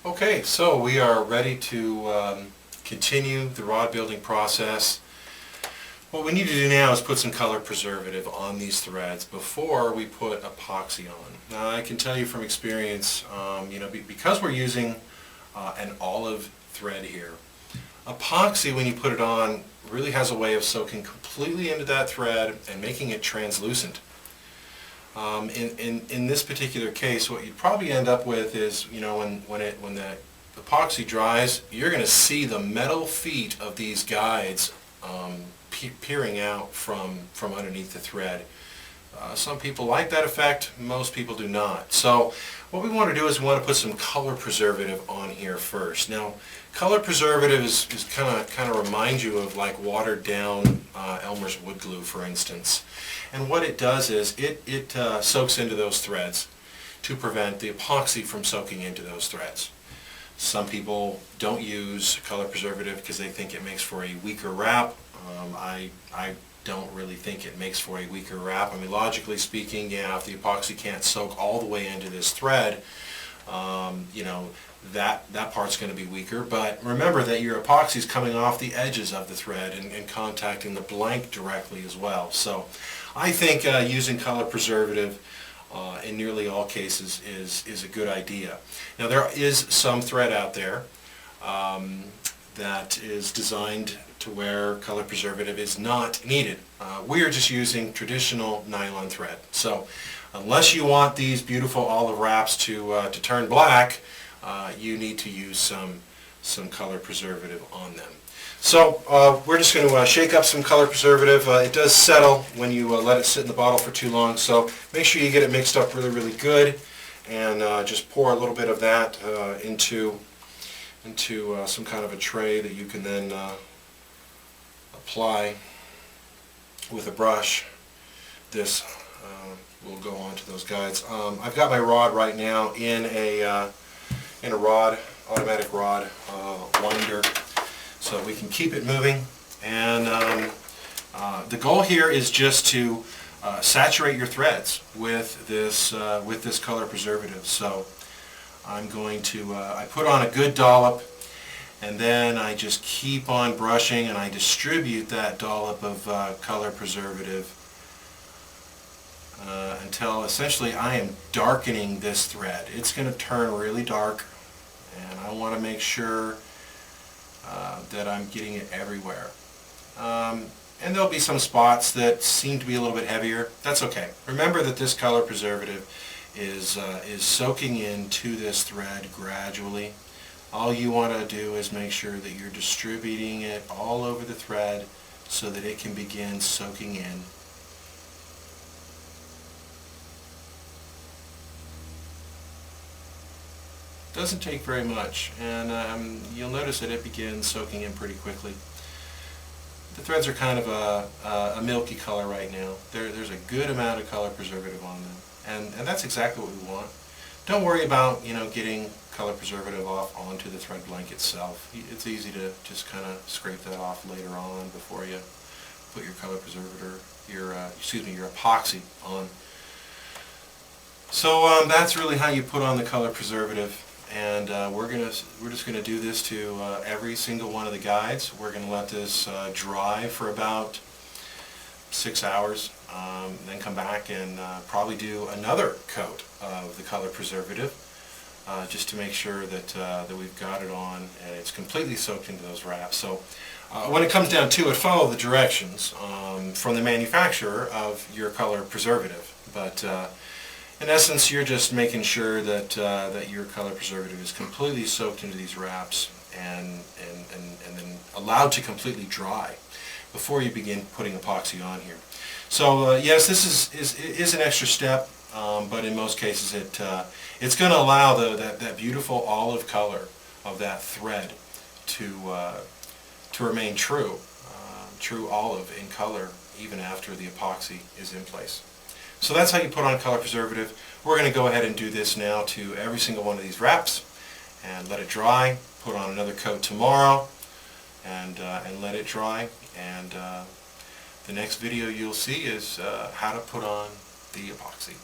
Okay, so we are ready to continue the rod building process. What we need to do now is put some color preservative on these threads before we put epoxy on. Now I can tell you from experience, because we're using an olive thread here, epoxy when you put it on really has a way of soaking completely into that thread and making it translucent. In this particular case, what you'd probably end up with is, when the epoxy dries, you're going to see the metal feet of these guides peering out from underneath the thread. Some people like that effect, most people do not. So what we want to do is we want to put some color preservative on here first. Now, color preservative is kind of remind you of like watered down Elmer's wood glue, for instance. And what it does is it soaks into those threads to prevent the epoxy from soaking into those threads. Some people don't use color preservative because they think it makes for a weaker wrap. I don't really think it makes for a weaker wrap. I mean, logically speaking, yeah, if the epoxy can't soak all the way into this thread, that part's going to be weaker. But remember that your epoxy is coming off the edges of the thread and contacting the blank directly as well. So I think using color preservative in nearly all cases is a good idea. Now there is some thread out there that is designed to where color preservative is not needed. We are just using traditional nylon thread. So unless you want these beautiful olive wraps to turn black, you need to use some color preservative on them. So we're just going to shake up some color preservative. It does settle when you let it sit in the bottle for too long, so make sure you get it mixed up really good, and just pour a little bit of that into some kind of a tray that you can then apply with a brush. This will go onto those guides. I've got my rod right now in a automatic rod winder, so we can keep it moving. And the goal here is just to saturate your threads with this color preservative. So I'm going to I put on a good dollop, and then I just keep on brushing, and I distribute that dollop of color preservative until essentially I am darkening this thread. It's going to turn really dark, and I want to make sure that I'm getting it everywhere. And there'll be some spots that seem to be a little bit heavier. That's okay. Remember that this color preservative is soaking into this thread gradually. All you want to do is make sure that you're distributing it all over the thread so that it can begin soaking in. Doesn't take very much, and you'll notice that it begins soaking in pretty quickly. The threads are kind of a milky color right now. There's a good amount of color preservative on them, and that's exactly what we want. Don't worry about getting color preservative off onto the thread blank itself. It's easy to just kind of scrape that off later on before you put your color preservative, your epoxy on. So that's really how you put on the color preservative. And we're just gonna do this to every single one of the guides. We're gonna let this dry for about 6 hours, then come back and probably do another coat of the color preservative just to make sure that we've got it on and it's completely soaked into those wraps. So when it comes down to it, follow the directions from the manufacturer of your color preservative. But in essence, you're just making sure that that your color preservative is completely soaked into these wraps and then allowed to completely dry before you begin putting epoxy on here. So yes, this is an extra step, but in most cases it's going to allow that beautiful olive color of that thread to remain true olive in color even after the epoxy is in place. So that's how you put on color preservative. We're going to go ahead and do this now to every single one of these wraps and let it dry. Put on another coat tomorrow and let it dry. And the next video you'll see is how to put on the epoxy.